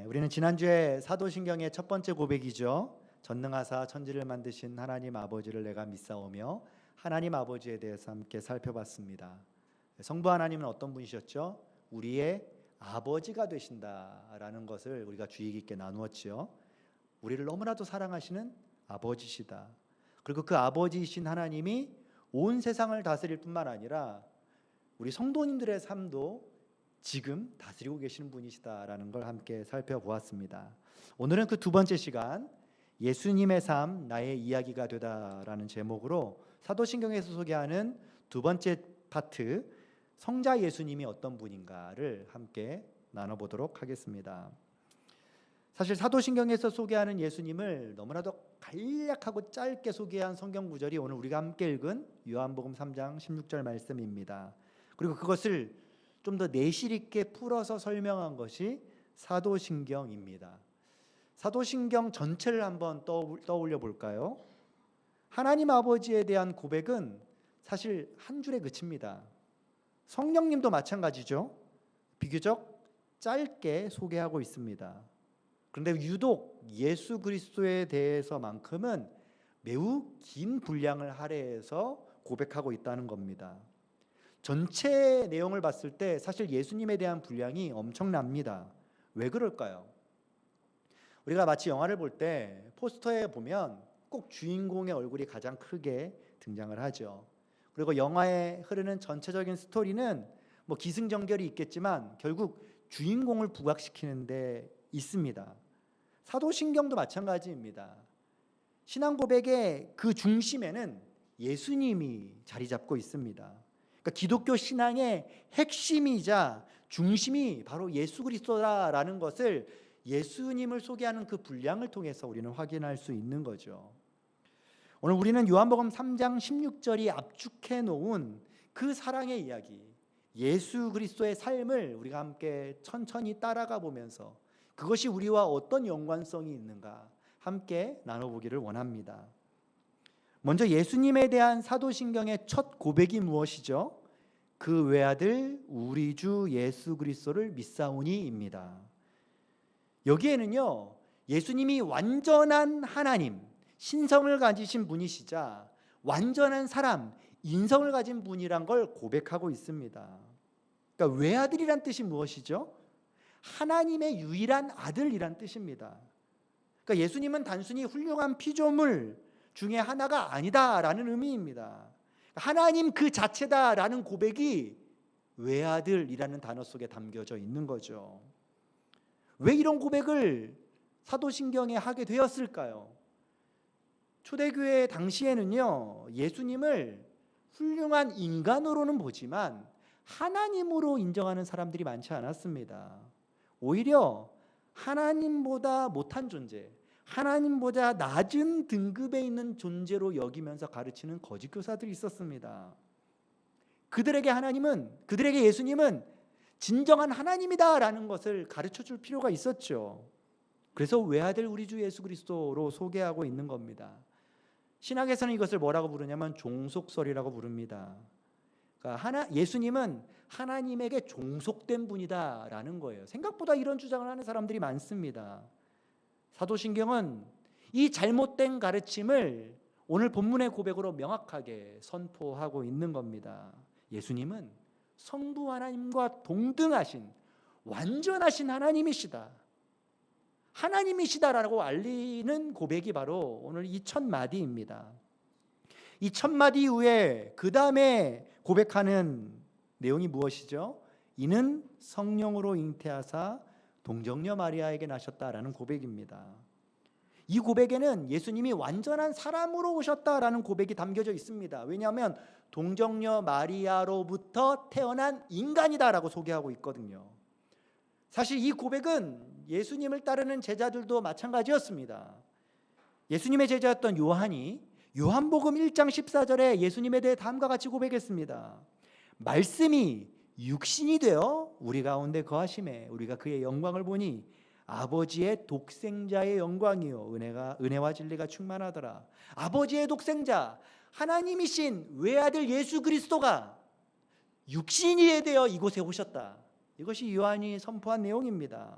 우리는 지난주에 사도신경의 첫 번째 고백이죠. 전능하사 천지를 만드신 하나님 아버지를 내가 믿사오며 하나님 아버지에 대해서 함께 살펴봤습니다. 성부 하나님은 어떤 분이셨죠? 우리의 아버지가 되신다라는 것을 우리가 주의 깊게 나누었지요. 우리를 너무나도 사랑하시는 아버지시다. 그리고 그 아버지이신 하나님이 온 세상을 다스릴 뿐만 아니라 우리 성도님들의 삶도 지금 다스리고 계시는 분이시다라는 걸 함께 살펴보았습니다. 오늘은 그 두 번째 시간, 예수님의 삶 나의 이야기가 되다라는 제목으로 사도신경에서 소개하는 두 번째 파트, 성자 예수님이 어떤 분인가를 함께 나눠보도록 하겠습니다. 사실 사도신경에서 소개하는 예수님을 너무나도 간략하고 짧게 소개한 성경 구절이 오늘 우리가 함께 읽은 요한복음 3장 16절 말씀입니다. 그리고 그것을 좀 더 내실 있게 풀어서 설명한 것이 사도신경입니다. 사도신경 전체를 한번 떠올려 볼까요? 하나님 아버지에 대한 고백은 사실 한 줄에 그칩니다. 성령님도 마찬가지죠. 비교적 짧게 소개하고 있습니다. 그런데 유독 예수 그리스도에 대해서만큼은 매우 긴 분량을 할애해서 고백하고 있다는 겁니다. 전체 내용을 봤을 때 사실 예수님에 대한 분량이 엄청납니다. 왜 그럴까요? 우리가 마치 영화를 볼 때 포스터에 보면 꼭 주인공의 얼굴이 가장 크게 등장을 하죠. 그리고 영화에 흐르는 전체적인 스토리는 뭐 기승전결이 있겠지만 결국 주인공을 부각시키는 데 있습니다. 사도신경도 마찬가지입니다. 신앙 고백의 그 중심에는 예수님이 자리 잡고 있습니다. 그러니까 기독교 신앙의 핵심이자 중심이 바로 예수 그리스도라는 것을 예수님을 소개하는 그 분량을 통해서 우리는 확인할 수 있는 거죠. 오늘 우리는 요한복음 3장 16절이 압축해 놓은 그 사랑의 이야기, 예수 그리스도의 삶을 우리가 함께 천천히 따라가 보면서 그것이 우리와 어떤 연관성이 있는가 함께 나눠보기를 원합니다. 먼저 예수님에 대한 사도신경의 첫 고백이 무엇이죠? 그 외아들 우리 주 예수 그리스도를 믿사오니입니다. 여기에는요, 예수님이 완전한 하나님, 신성을 가지신 분이시자 완전한 사람, 인성을 가진 분이란 걸 고백하고 있습니다. 그러니까 외아들이란 뜻이 무엇이죠? 하나님의 유일한 아들이란 뜻입니다. 그러니까 예수님은 단순히 훌륭한 피조물 중에 하나가 아니다라는 의미입니다. 하나님 그 자체다라는 고백이 외아들이라는 단어 속에 담겨져 있는 거죠. 왜 이런 고백을 사도신경에 하게 되었을까요? 초대교회 당시에는요, 예수님을 훌륭한 인간으로는 보지만 하나님으로 인정하는 사람들이 많지 않았습니다. 오히려 하나님보다 못한 존재, 하나님보다 낮은 등급에 있는 존재로 여기면서 가르치는 거짓 교사들이 있었습니다. 그들에게 예수님은 진정한 하나님이다라는 것을 가르쳐줄 필요가 있었죠. 그래서 외아들 우리 주 예수 그리스도로 소개하고 있는 겁니다. 신학에서는 이것을 뭐라고 부르냐면 종속설이라고 부릅니다. 그러니까 예수님은 하나님에게 종속된 분이다라는 거예요. 생각보다 이런 주장을 하는 사람들이 많습니다. 사도신경은 이 잘못된 가르침을 오늘 본문의 고백으로 명확하게 선포하고 있는 겁니다. 예수님은 성부 하나님과 동등하신 완전하신 하나님이시다. 하나님이시다라고 알리는 고백이 바로 오늘 이 첫 마디입니다. 이 첫 마디 이후에 그 다음에 고백하는 내용이 무엇이죠? 이는 성령으로 잉태하사 동정녀 마리아에게 나셨다라는 고백입니다. 이 고백에는 예수님이 완전한 사람으로 오셨다라는 고백이 담겨져 있습니다. 왜냐하면 동정녀 마리아로부터 태어난 인간이다라고 소개하고 있거든요. 사실 이 고백은 예수님을 따르는 제자들도 마찬가지였습니다. 예수님의 제자였던 요한이 요한복음 1장 14절에 예수님에 대해 다음과 같이 고백했습니다. 말씀이 육신이 되어 우리 가운데 거하심에 우리가 그의 영광을 보니 아버지의 독생자의 영광이요 은혜와 진리가 충만하더라. 아버지의 독생자 하나님이신 외아들 예수 그리스도가 육신이 되어 이곳에 오셨다. 이것이 요한이 선포한 내용입니다.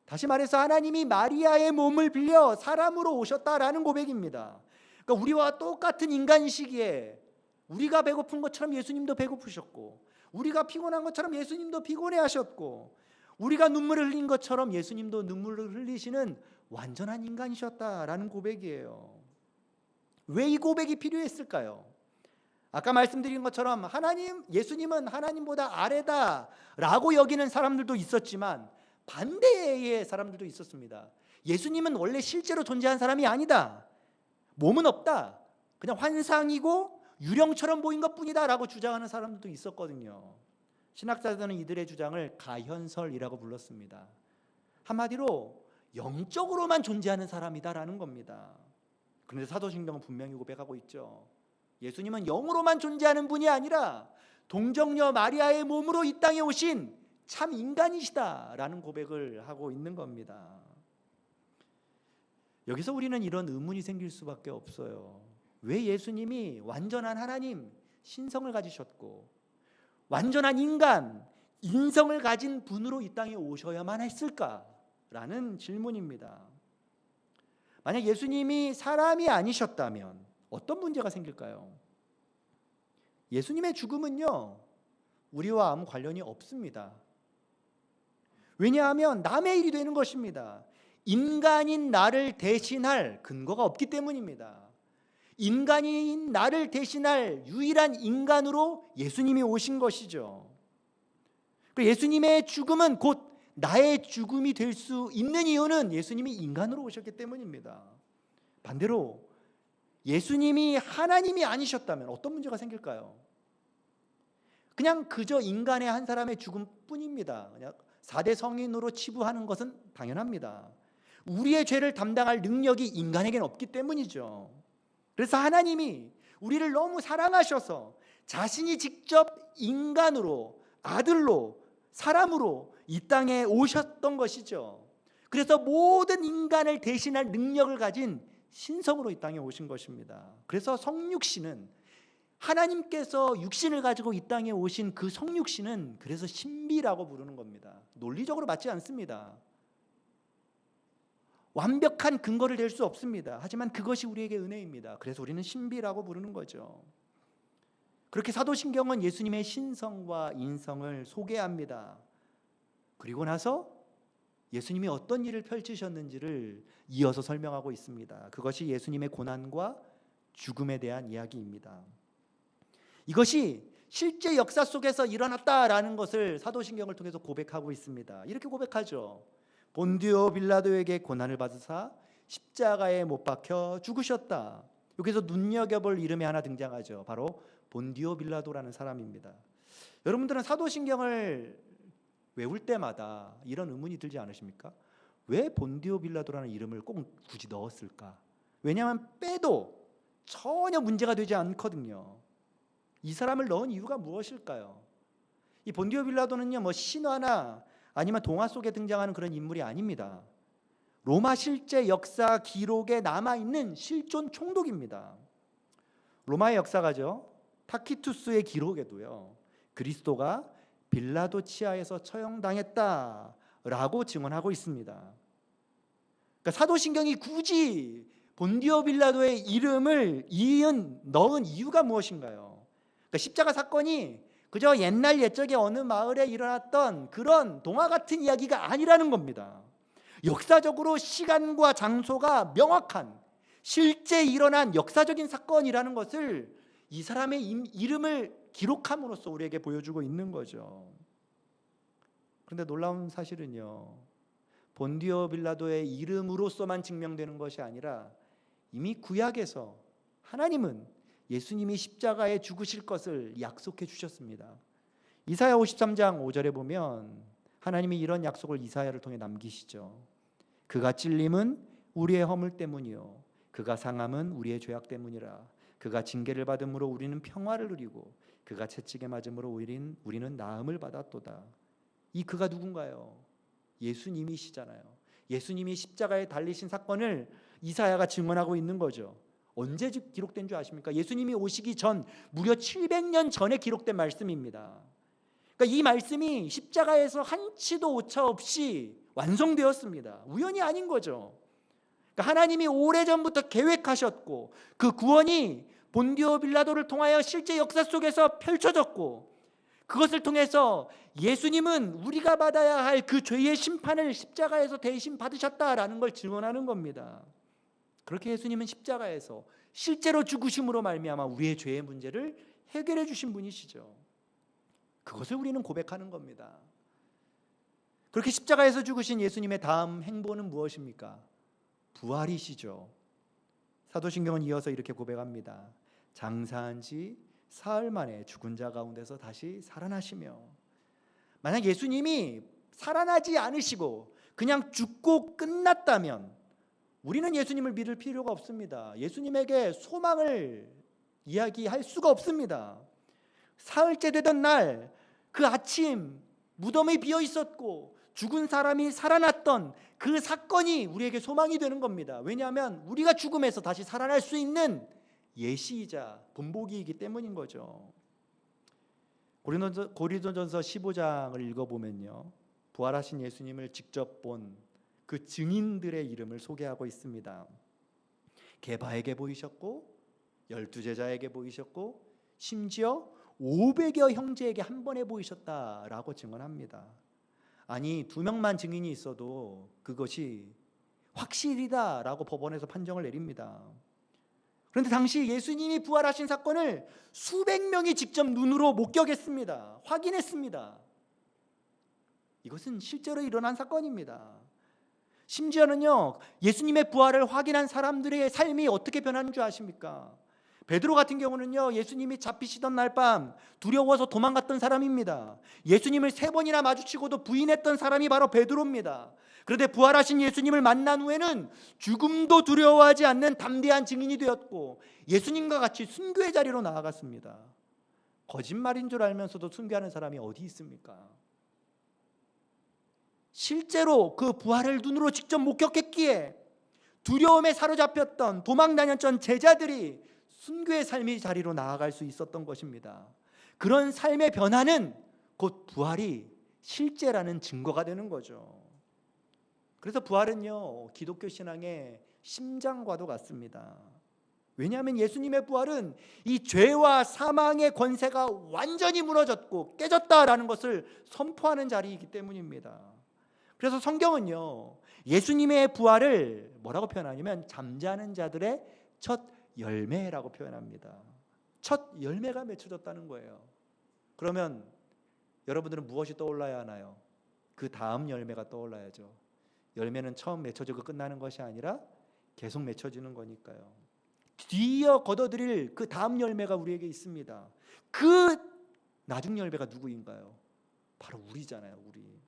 다시 말해서 하나님이 마리아의 몸을 빌려 사람으로 오셨다라는 고백입니다. 그러니까 우리와 똑같은 인간 시기에 우리가 배고픈 것처럼 예수님도 배고프셨고, 우리가 피곤한 것처럼 예수님도 피곤해하셨고, 우리가 눈물을 흘린 것처럼 예수님도 눈물을 흘리시는 완전한 인간이셨다라는 고백이에요. 왜 이 고백이 필요했을까요? 아까 말씀드린 것처럼 예수님은 하나님보다 아래다라고 여기는 사람들도 있었지만 반대의 사람들도 있었습니다. 예수님은 원래 실제로 존재한 사람이 아니다. 몸은 없다. 그냥 환상이고 유령처럼 보인 것뿐이다 라고 주장하는 사람들도 있었거든요. 신학자들은 이들의 주장을 가현설이라고 불렀습니다. 한마디로 영적으로만 존재하는 사람이다라는 겁니다. 그런데 사도신경은 분명히 고백하고 있죠. 예수님은 영으로만 존재하는 분이 아니라 동정녀 마리아의 몸으로 이 땅에 오신 참 인간이시다라는 고백을 하고 있는 겁니다. 여기서 우리는 이런 의문이 생길 수밖에 없어요. 왜 예수님이 완전한 하나님, 신성을 가지셨고 완전한 인간, 인성을 가진 분으로 이 땅에 오셔야만 했을까라는 질문입니다. 만약 예수님이 사람이 아니셨다면 어떤 문제가 생길까요? 예수님의 죽음은요, 우리와 아무 관련이 없습니다. 왜냐하면 남의 일이 되는 것입니다. 인간인 나를 대신할 근거가 없기 때문입니다. 인간인 나를 대신할 유일한 인간으로 예수님이 오신 것이죠. 예수님의 죽음은 곧 나의 죽음이 될 수 있는 이유는 예수님이 인간으로 오셨기 때문입니다. 반대로 예수님이 하나님이 아니셨다면 어떤 문제가 생길까요? 그냥 그저 인간의 한 사람의 죽음뿐입니다. 그냥 4대 성인으로 치부하는 것은 당연합니다. 우리의 죄를 담당할 능력이 인간에게는 없기 때문이죠. 그래서 하나님이 우리를 너무 사랑하셔서 자신이 직접 인간으로, 아들로, 사람으로 이 땅에 오셨던 것이죠. 그래서 모든 인간을 대신할 능력을 가진 신성으로 이 땅에 오신 것입니다. 그래서 성육신은, 하나님께서 육신을 가지고 이 땅에 오신 그 성육신은 그래서 신비라고 부르는 겁니다. 논리적으로 맞지 않습니다. 완벽한 근거를 댈 수 없습니다. 하지만 그것이 우리에게 은혜입니다. 그래서 우리는 신비라고 부르는 거죠. 그렇게 사도신경은 예수님의 신성과 인성을 소개합니다. 그리고 나서 예수님이 어떤 일을 펼치셨는지를 이어서 설명하고 있습니다. 그것이 예수님의 고난과 죽음에 대한 이야기입니다. 이것이 실제 역사 속에서 일어났다라는 것을 사도신경을 통해서 고백하고 있습니다. 이렇게 고백하죠. 본디오 빌라도에게 고난을 받으사 십자가에 못 박혀 죽으셨다. 여기서 눈여겨볼 이름이 하나 등장하죠. 바로 본디오 빌라도라는 사람입니다. 여러분들은 사도신경을 외울 때마다 이런 의문이 들지 않으십니까? 왜 본디오 빌라도라는 이름을 꼭 굳이 넣었을까? 왜냐하면 빼도 전혀 문제가 되지 않거든요. 이 사람을 넣은 이유가 무엇일까요? 이 본디오 빌라도는요, 신화나 아니면 동화 속에 등장하는 그런 인물이 아닙니다. 로마 실제 역사 기록에 남아있는 실존 총독입니다. 로마의 역사가죠, 타키투스의 기록에도요, 그리스도가 빌라도 치하에서 처형당했다라고 증언하고 있습니다. 그러니까 사도신경이 굳이 본디오 빌라도의 이름을 넣은 이유가 무엇인가요? 그러니까 십자가 사건이 그저 옛날 옛적에 어느 마을에 일어났던 그런 동화 같은 이야기가 아니라는 겁니다. 역사적으로 시간과 장소가 명확한 실제 일어난 역사적인 사건이라는 것을 이 사람의 이름을 기록함으로써 우리에게 보여주고 있는 거죠. 그런데 놀라운 사실은요, 본디오 빌라도의 이름으로서만 증명되는 것이 아니라 이미 구약에서 하나님은 예수님이 십자가에 죽으실 것을 약속해 주셨습니다. 이사야 53장 5절에 보면 하나님이 이런 약속을 이사야를 통해 남기시죠. 그가 찔림은 우리의 허물 때문이요 그가 상함은 우리의 죄악 때문이라. 그가 징계를 받음으로 우리는 평화를 누리고 그가 채찍에 맞음으로 우리는 나음을 받았도다. 이 그가 누군가요? 예수님이시잖아요. 예수님이 십자가에 달리신 사건을 이사야가 증언하고 있는 거죠. 언제 기록된 줄 아십니까? 예수님이 오시기 전 무려 700년 전에 기록된 말씀입니다. 그러니까 이 말씀이 십자가에서 한치도 오차 없이 완성되었습니다. 우연이 아닌 거죠. 그러니까 하나님이 오래전부터 계획하셨고 그 구원이 본디오 빌라도를 통하여 실제 역사 속에서 펼쳐졌고 그것을 통해서 예수님은 우리가 받아야 할 그 죄의 심판을 십자가에서 대신 받으셨다라는 걸 증언하는 겁니다. 그렇게 예수님은 십자가에서 실제로 죽으심으로 말미암아 우리의 죄의 문제를 해결해 주신 분이시죠. 그것을 우리는 고백하는 겁니다. 그렇게 십자가에서 죽으신 예수님의 다음 행보는 무엇입니까? 부활이시죠. 사도신경은 이어서 이렇게 고백합니다. 장사한 지 사흘 만에 죽은 자 가운데서 다시 살아나시며. 만약 예수님이 살아나지 않으시고 그냥 죽고 끝났다면 우리는 예수님을 믿을 필요가 없습니다. 예수님에게 소망을 이야기할 수가 없습니다. 사흘째 되던 날 그 아침 무덤이 비어 있었고 죽은 사람이 살아났던 그 사건이 우리에게 소망이 되는 겁니다. 왜냐하면 우리가 죽음에서 다시 살아날 수 있는 예시이자 본보기이기 때문인 거죠. 고린도전서 15장을 읽어보면요, 부활하신 예수님을 직접 본 그 증인들의 이름을 소개하고 있습니다. 게바에게 보이셨고 12제자에게 보이셨고 심지어 500여 형제에게 한 번에 보이셨다라고 증언합니다. 아니 2명만 증인이 있어도 그것이 확실이다라고 법원에서 판정을 내립니다. 그런데 당시 예수님이 부활하신 사건을 수백 명이 직접 눈으로 목격했습니다. 확인했습니다. 이것은 실제로 일어난 사건입니다. 심지어는요, 예수님의 부활을 확인한 사람들의 삶이 어떻게 변하는 줄 아십니까? 베드로 같은 경우는요, 예수님이 잡히시던 날 밤 두려워서 도망갔던 사람입니다. 예수님을 3번이나 마주치고도 부인했던 사람이 바로 베드로입니다. 그런데 부활하신 예수님을 만난 후에는 죽음도 두려워하지 않는 담대한 증인이 되었고 예수님과 같이 순교의 자리로 나아갔습니다. 거짓말인 줄 알면서도 순교하는 사람이 어디 있습니까? 실제로 그 부활을 눈으로 직접 목격했기에 두려움에 사로잡혔던 도망 다녔던 제자들이 순교의 삶의 자리로 나아갈 수 있었던 것입니다. 그런 삶의 변화는 곧 부활이 실제라는 증거가 되는 거죠. 그래서 부활은요, 기독교 신앙의 심장과도 같습니다. 왜냐하면 예수님의 부활은 이 죄와 사망의 권세가 완전히 무너졌고 깨졌다라는 것을 선포하는 자리이기 때문입니다. 그래서 성경은요, 예수님의 부활을 뭐라고 표현하냐면 잠자는 자들의 첫 열매라고 표현합니다. 첫 열매가 맺혀졌다는 거예요. 그러면 여러분들은 무엇이 떠올라야 하나요? 그 다음 열매가 떠올라야죠. 열매는 처음 맺혀지고 끝나는 것이 아니라 계속 맺혀지는 거니까요. 뒤이어 거둬들일 그 다음 열매가 우리에게 있습니다. 그 나중 열매가 누구인가요? 바로 우리잖아요. 우리.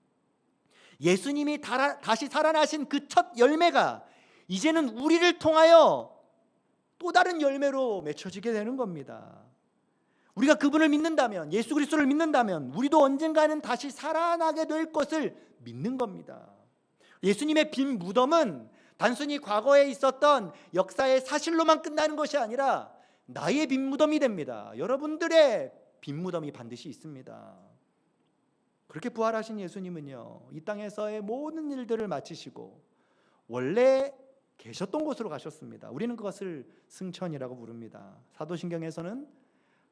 예수님이 다시 살아나신 그 첫 열매가 이제는 우리를 통하여 또 다른 열매로 맺혀지게 되는 겁니다. 우리가 그분을 믿는다면, 예수 그리스도를 믿는다면 우리도 언젠가는 다시 살아나게 될 것을 믿는 겁니다. 예수님의 빈 무덤은 단순히 과거에 있었던 역사의 사실로만 끝나는 것이 아니라 나의 빈 무덤이 됩니다. 여러분들의 빈 무덤이 반드시 있습니다. 그렇게 부활하신 예수님은요, 이 땅에서의 모든 일들을 마치시고 원래 계셨던 곳으로 가셨습니다. 우리는 그것을 승천이라고 부릅니다. 사도신경에서는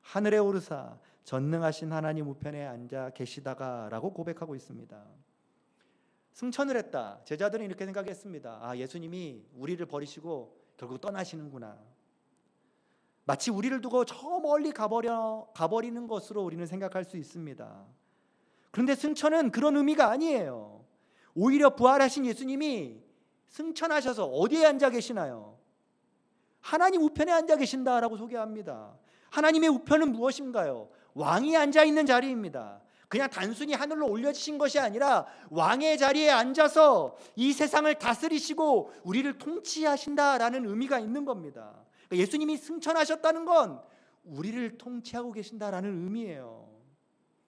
하늘에 오르사 전능하신 하나님 우편에 앉아 계시다가라고 고백하고 있습니다. 승천을 했다. 제자들은 이렇게 생각했습니다. 아, 예수님이 우리를 버리시고 결국 떠나시는구나. 마치 우리를 두고 저 멀리 가버리는 것으로 우리는 생각할 수 있습니다. 그런데 승천은 그런 의미가 아니에요. 오히려 부활하신 예수님이 승천하셔서 어디에 앉아 계시나요? 하나님 우편에 앉아 계신다라고 소개합니다. 하나님의 우편은 무엇인가요? 왕이 앉아 있는 자리입니다. 그냥 단순히 하늘로 올려지신 것이 아니라 왕의 자리에 앉아서 이 세상을 다스리시고 우리를 통치하신다라는 의미가 있는 겁니다. 그러니까 예수님이 승천하셨다는 건 우리를 통치하고 계신다라는 의미예요.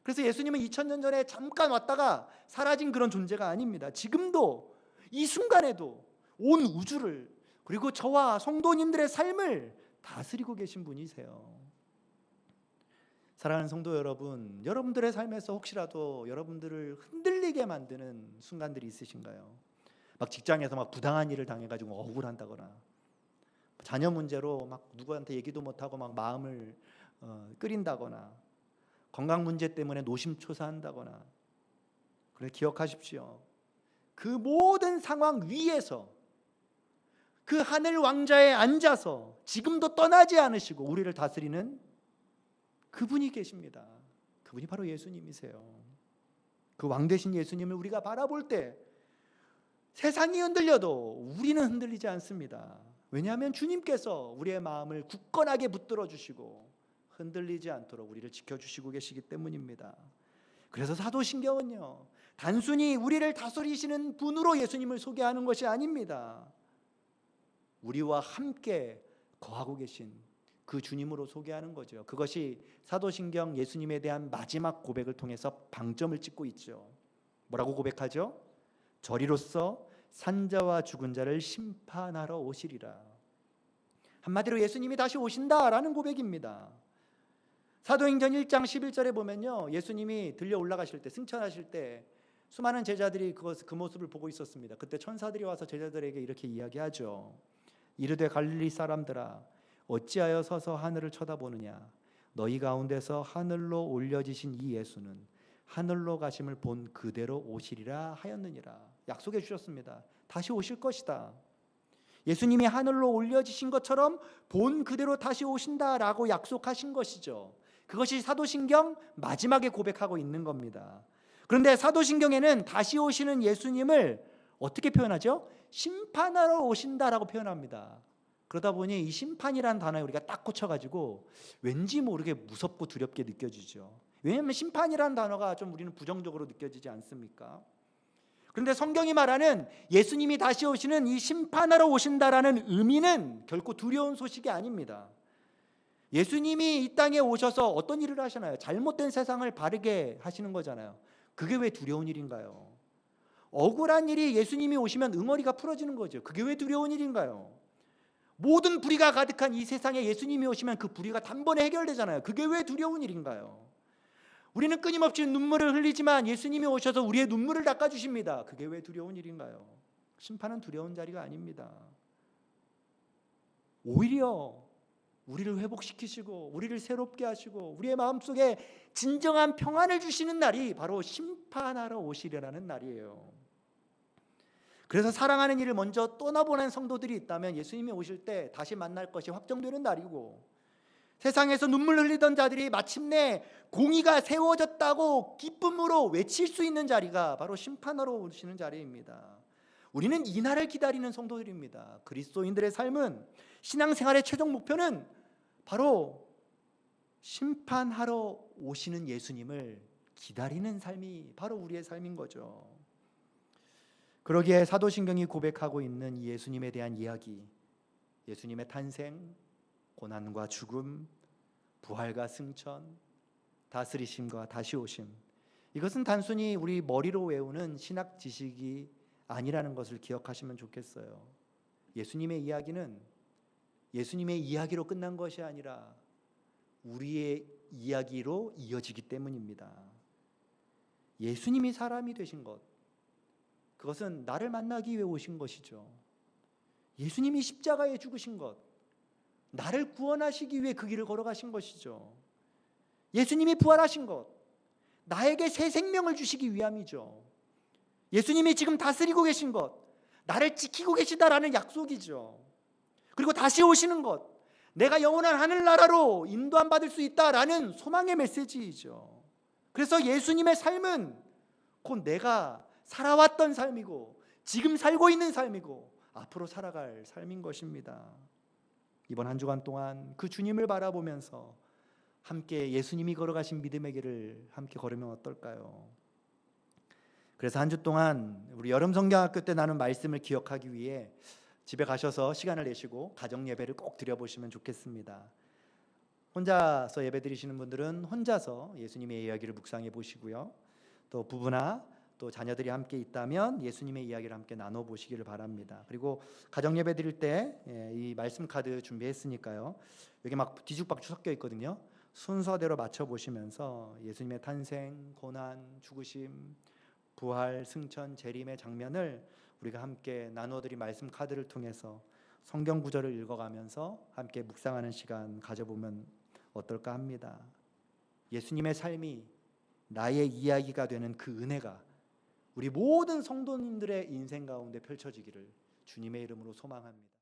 그래서 예수님은 2000년 전에 잠깐 왔다가 사라진 그런 존재가 아닙니다. 지금도 이 순간에도 온 우주를 그리고 저와 성도님들의 삶을 다스리고 계신 분이세요. 사랑하는 성도 여러분, 여러분들의 삶에서 혹시라도 여러분들을 흔들리게 만드는 순간들이 있으신가요? 막 직장에서 막 부당한 일을 당해가지고 억울한다거나, 자녀 문제로 막 누구한테 얘기도 못하고 막 마음을 끓인다거나, 건강 문제 때문에 노심초사한다거나. 그래, 기억하십시오. 그 모든 상황 위에서 그 하늘 왕좌에 앉아서 지금도 떠나지 않으시고 우리를 다스리는 그분이 계십니다. 그분이 바로 예수님이세요. 그 왕 되신 예수님을 우리가 바라볼 때 세상이 흔들려도 우리는 흔들리지 않습니다. 왜냐하면 주님께서 우리의 마음을 굳건하게 붙들어 주시고 흔들리지 않도록 우리를 지켜주시고 계시기 때문입니다. 그래서 사도신경은요, 단순히 우리를 다스리시는 분으로 예수님을 소개하는 것이 아닙니다. 우리와 함께 거하고 계신 그 주님으로 소개하는 거죠. 그것이 사도신경 예수님에 대한 마지막 고백을 통해서 방점을 찍고 있죠. 뭐라고 고백하죠? 저리로서 산자와 죽은 자를 심판하러 오시리라. 한마디로 예수님이 다시 오신다라는 고백입니다. 사도행전 1장 11절에 보면요, 예수님이 들려 올라가실 때, 승천하실 때 수많은 제자들이 그 모습을 보고 있었습니다. 그때 천사들이 와서 제자들에게 이렇게 이야기하죠. 이르되 갈릴리 사람들아, 어찌하여 서서 하늘을 쳐다보느냐? 너희 가운데서 하늘로 올려지신 이 예수는 하늘로 가심을 본 그대로 오시리라 하였느니라. 약속해 주셨습니다. 다시 오실 것이다. 예수님이 하늘로 올려지신 것처럼 본 그대로 다시 오신다라고 약속하신 것이죠. 그것이 사도신경 마지막에 고백하고 있는 겁니다. 그런데 사도신경에는 다시 오시는 예수님을 어떻게 표현하죠? 심판하러 오신다라고 표현합니다. 그러다 보니 이 심판이라는 단어에 우리가 딱 꽂혀가지고 왠지 모르게 무섭고 두렵게 느껴지죠. 왜냐하면 심판이라는 단어가 좀 우리는 부정적으로 느껴지지 않습니까? 그런데 성경이 말하는 예수님이 다시 오시는 이 심판하러 오신다라는 의미는 결코 두려운 소식이 아닙니다. 예수님이 이 땅에 오셔서 어떤 일을 하시나요? 잘못된 세상을 바르게 하시는 거잖아요. 그게 왜 두려운 일인가요? 억울한 일이 예수님이 오시면 응어리가 풀어지는 거죠. 그게 왜 두려운 일인가요? 모든 불의가 가득한 이 세상에 예수님이 오시면 그 불의가 단번에 해결되잖아요. 그게 왜 두려운 일인가요? 우리는 끊임없이 눈물을 흘리지만 예수님이 오셔서 우리의 눈물을 닦아주십니다. 그게 왜 두려운 일인가요? 심판은 두려운 자리가 아닙니다. 오히려 우리를 회복시키시고 우리를 새롭게 하시고 우리의 마음속에 진정한 평안을 주시는 날이 바로 심판하러 오시려는 날이에요. 그래서 사랑하는 이를 먼저 떠나보낸 성도들이 있다면 예수님이 오실 때 다시 만날 것이 확정되는 날이고, 세상에서 눈물 흘리던 자들이 마침내 공의가 세워졌다고 기쁨으로 외칠 수 있는 자리가 바로 심판하러 오시는 자리입니다. 우리는 이 날을 기다리는 성도들입니다. 그리스도인들의 삶은, 신앙생활의 최종 목표는 바로 심판하러 오시는 예수님을 기다리는 삶이 바로 우리의 삶인 거죠. 그러기에 사도신경이 고백하고 있는 이 예수님에 대한 이야기, 예수님의 탄생, 고난과 죽음, 부활과 승천, 다스리심과 다시 오심, 이것은 단순히 우리 머리로 외우는 신학 지식이 아니라는 것을 기억하시면 좋겠어요. 예수님의 이야기는 예수님의 이야기로 끝난 것이 아니라 우리의 이야기로 이어지기 때문입니다. 예수님이 사람이 되신 것, 그것은 나를 만나기 위해 오신 것이죠. 예수님이 십자가에 죽으신 것, 나를 구원하시기 위해 그 길을 걸어가신 것이죠. 예수님이 부활하신 것, 나에게 새 생명을 주시기 위함이죠. 예수님이 지금 다스리고 계신 것, 나를 지키고 계시다라는 약속이죠. 그리고 다시 오시는 것, 내가 영원한 하늘나라로 인도함 받을 수 있다라는 소망의 메시지이죠. 그래서 예수님의 삶은 곧 내가 살아왔던 삶이고 지금 살고 있는 삶이고 앞으로 살아갈 삶인 것입니다. 이번 한 주간 동안 그 주님을 바라보면서 함께 예수님이 걸어가신 믿음의 길을 함께 걸으면 어떨까요? 그래서 한 주 동안 우리 여름 성경학교 때 나눈 말씀을 기억하기 위해 집에 가셔서 시간을 내시고 가정 예배를 꼭 드려보시면 좋겠습니다. 혼자서 예배 드리시는 분들은 혼자서 예수님의 이야기를 묵상해 보시고요. 또 부부나 또 자녀들이 함께 있다면 예수님의 이야기를 함께 나눠보시기를 바랍니다. 그리고 가정 예배 드릴 때 이 말씀 카드 준비했으니까요. 여기 막 뒤죽박죽 섞여 있거든요. 순서대로 맞춰 보시면서 예수님의 탄생, 고난, 죽으심, 부활, 승천, 재림의 장면을 우리가 함께 나누어드린 말씀 카드를 통해서 성경 구절을 읽어가면서 함께 묵상하는 시간 가져보면 어떨까 합니다. 예수님의 삶이 나의 이야기가 되는 그 은혜가 우리 모든 성도님들의 인생 가운데 펼쳐지기를 주님의 이름으로 소망합니다.